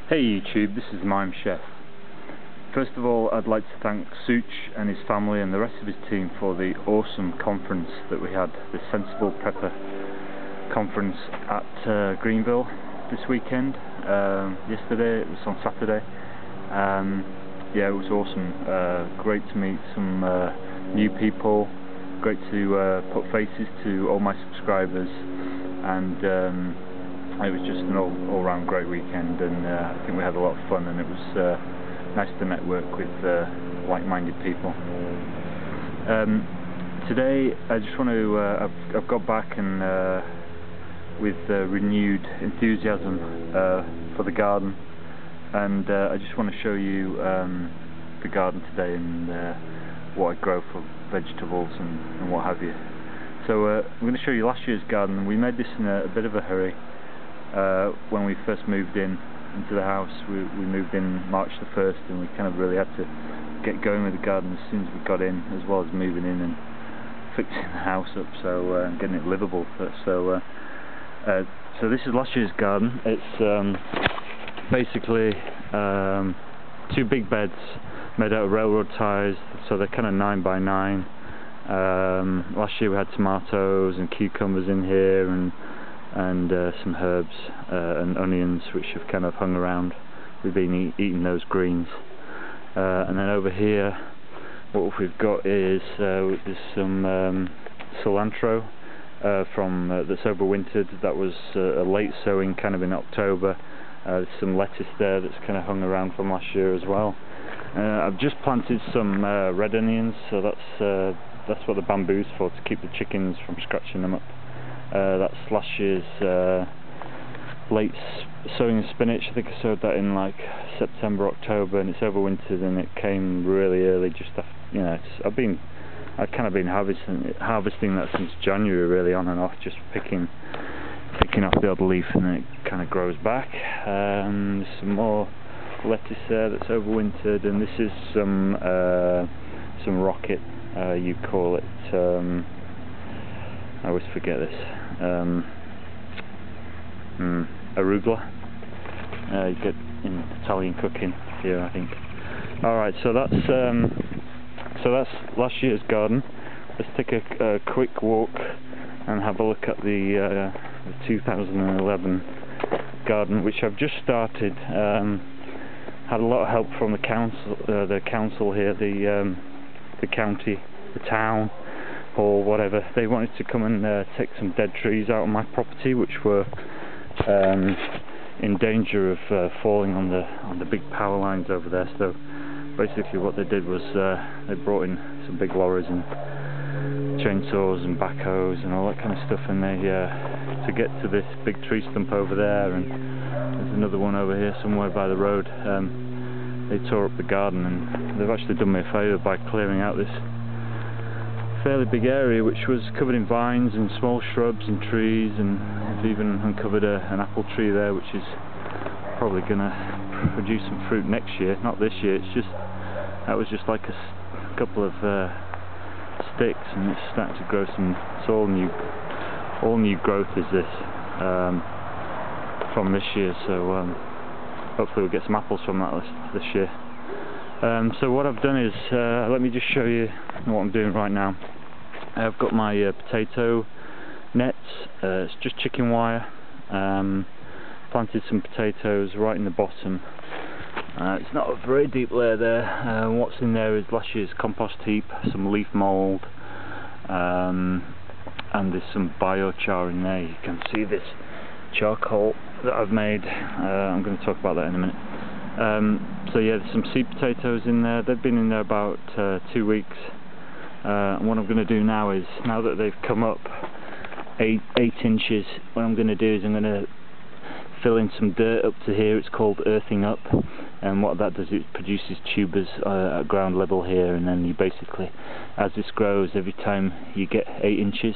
Hey YouTube, this is TheMimeChef. First of all, I'd like to thank Such and his family and the rest of his team for the awesome conference that we had, the Sensible Pepper conference at Greenville this weekend. Yesterday, it was on Saturday. Yeah, it was awesome. Great to meet some new people, great to put faces to all my subscribers, and it was just an all-round great weekend, and I think we had a lot of fun, and it was nice to network with like-minded people. Today I just want to, I've got back and with renewed enthusiasm for the garden, and I just want to show you the garden today and what I grow for vegetables and what have you. So I'm going to show you last year's garden. We made this in a bit of a hurry. When we first moved into the house, we moved in March the 1st, and we kind of really had to get going with the garden as soon as we got in, as well as moving in and fixing the house up, so getting it livable. So this is last year's garden. It's basically 2 big beds made out of railroad ties, so they're kind of 9 by 9. Last year we had tomatoes and cucumbers in here, and some herbs and onions which have kind of hung around. We've been eating those greens, and then over here what we've got is there's some cilantro that's overwintered. That was a late sowing, kind of in October. There's some lettuce there that's kind of hung around from last year as well. I've just planted some red onions, so that's what the bamboo's for, to keep the chickens from scratching them up. That's last year's late sowing of spinach. I think I sowed that in like September, October, and it's overwintered, and it came really early. Just after, I've kind of been harvesting that since January, really, on and off, just picking off the odd leaf, and then it kind of grows back. There's some more lettuce there that's overwintered, and this is some rocket, you call it. I always forget this. Arugula. You get in Italian cooking here, I think. Alright, so that's last year's garden. Let's take a quick walk and have a look at the 2011 garden, which I've just started. Had a lot of help from the council here, the county, the town, or whatever. They wanted to come and take some dead trees out of my property, which were in danger of falling on the big power lines over there. So basically what they did was they brought in some big lorries and chainsaws and backhoes and all that kind of stuff, and they to get to this big tree stump over there, and there's another one over here somewhere by the road. They tore up the garden, and they've actually done me a favour by clearing out this fairly big area which was covered in vines and small shrubs and trees, and they've even uncovered an apple tree there, which is probably going to produce some fruit next year, not this year. That was just like a couple of sticks, and it's starting to grow some. It's all new growth is this from this year, so hopefully we'll get some apples from that this year. So what I've done is, let me just show you what I'm doing right now. I've got my potato nets, it's just chicken wire. Planted some potatoes right in the bottom. It's not a very deep layer there. What's in there is last year's compost heap, some leaf mould, and there's some biochar in there. You can see this charcoal that I've made. I'm going to talk about that in a minute. So yeah, there's some seed potatoes in there. They've been in there about 2 weeks. And what I'm going to do now is, now that they've come up 8 inches, what I'm going to do is I'm going to fill in some dirt up to here. It's called earthing up, and what that does, it produces tubers at ground level here, and then you basically, as this grows, every time you get 8 inches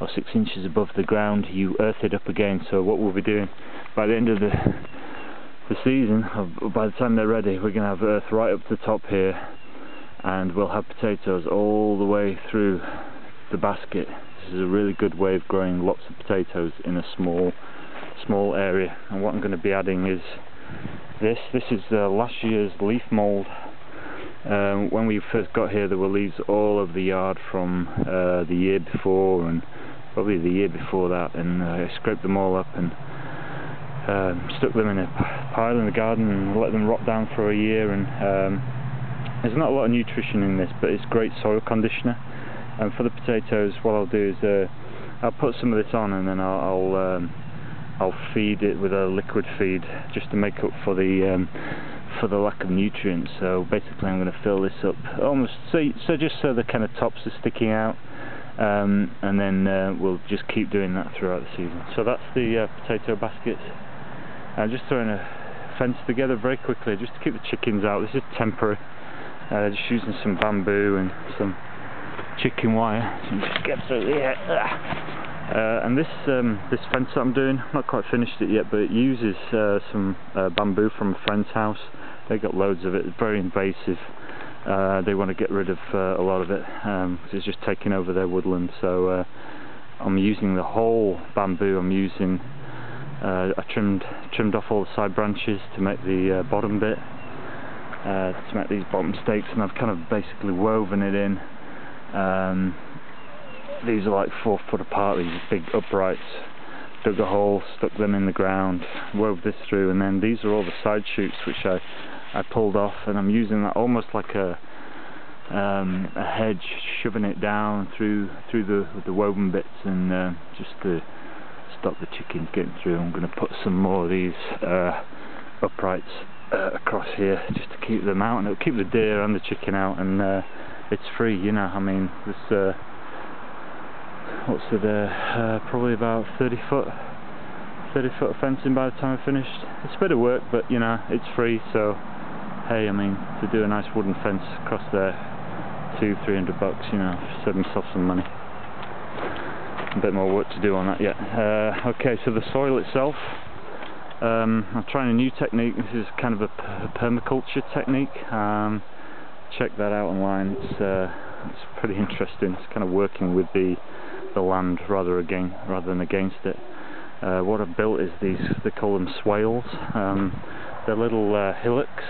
or 6 inches above the ground, you earth it up again. So what we'll be doing by the end of the season, by the time they're ready, we're going to have earth right up to the top here, and we'll have potatoes all the way through the basket. This is a really good way of growing lots of potatoes in a small area. And what I'm going to be adding is This is last year's leaf mould. When we first got here, there were leaves all over the yard from the year before and probably the year before that, and I scraped them all up and stuck them in a pile in the garden and let them rot down for a year. And there's not a lot of nutrition in this, but it's great soil conditioner. And for the potatoes, what I'll do is I'll put some of this on, and then I'll feed it with a liquid feed just to make up for the lack of nutrients. So basically I'm going to fill this up almost so just so the kind of tops are sticking out, and then we'll just keep doing that throughout the season. So that's the potato baskets. I'm just throwing a fence together very quickly just to keep the chickens out. This is temporary, just using some bamboo and some chicken wire to just get through here. And this fence that I'm doing, I'm not quite finished it yet, but it uses some bamboo from a friend's house. They got loads of it. It's very invasive. They want to get rid of a lot of it because it's just taking over their woodland. So I'm using the whole bamboo. I'm using I trimmed off all the side branches to make the bottom bit, to make these bottom stakes, and I've kind of basically woven it in. These are like 4 foot apart, these big uprights. Dug a hole, stuck them in the ground, wove this through, and then these are all the side shoots which I pulled off, and I'm using that almost like a hedge, shoving it down through the woven bits, and just to stop the chickens getting through. I'm going to put some more of these uprights across here just to keep them out, and it'll keep the deer and the chicken out, and it's free, you know. I mean, this what's it, probably about 30 foot of fencing by the time I finished. It's a bit of work, but you know, it's free, so hey, I mean, to do a nice wooden fence across there, $200-300 bucks, you know, save myself some money. A bit more work to do on that yet. Okay, so the soil itself, I'm trying a new technique. This is kind of a permaculture technique. Check that out online. It's pretty interesting. It's kind of working with the land rather than against it. What I've built is these, they call them swales. They're little hillocks,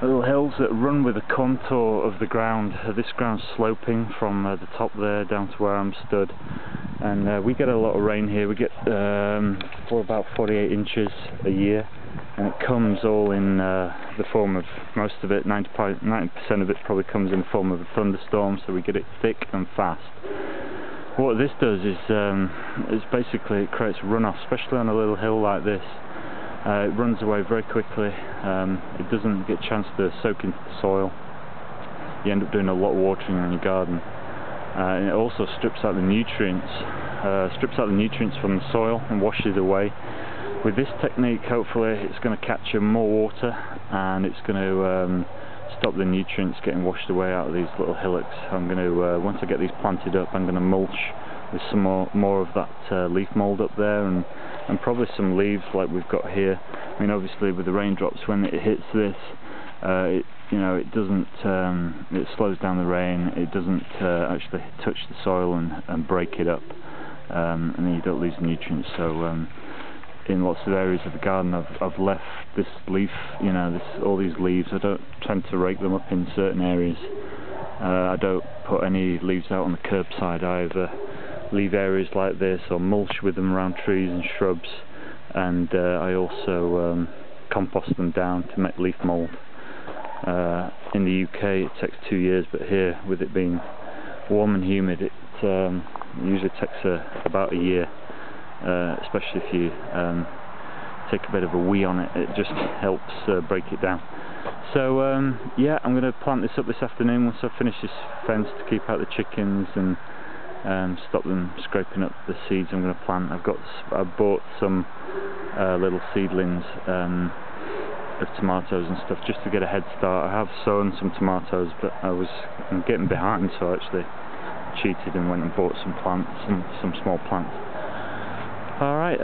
little hills that run with the contour of the ground. This ground's sloping from the top there down to where I'm stood, and we get a lot of rain here. We get for about 48 inches a year, and it comes all in the form of, most of it, 90% of it probably comes in the form of a thunderstorm, so we get it thick and fast. What this does is basically it creates runoff, especially on a little hill like this. It runs away very quickly. It doesn't get a chance to soak into the soil. You end up doing a lot of watering in your garden. And it also strips out the nutrients from the soil and washes it away. With this technique, hopefully it's going to capture more water, and it's going to stop the nutrients getting washed away out of these little hillocks. I'm going to, once I get these planted up, I'm going to mulch with some more of that leaf mould up there, and probably some leaves like we've got here. I mean, obviously with the raindrops, when it hits this, it doesn't, it slows down the rain. It doesn't actually touch the soil and break it up, and then you don't lose nutrients. So in lots of areas of the garden, I've left this leaf, all these leaves. I don't tend to rake them up in certain areas. I don't put any leaves out on the curbside. I either leave areas like this or mulch with them around trees and shrubs, and I also compost them down to make leaf mould. In the UK it takes 2 years, but here, with it being warm and humid, it usually takes about a year, especially if you take a bit of a wee on it. It just helps break it down. So yeah, I'm going to plant this up this afternoon once I finish this fence to keep out the chickens and stop them scraping up the seeds I'm going to plant. I bought some little seedlings of tomatoes and stuff just to get a head start. I have sown some tomatoes, but I'm getting behind, so I actually cheated and went and bought some plants, some small plants. Alright,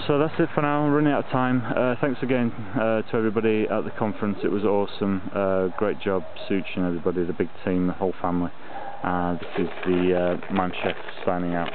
so that's it for now. I'm running out of time. Thanks again to everybody at the conference. It was awesome. Great job, Such and everybody, the big team, the whole family. This is the TheMimeChef signing out.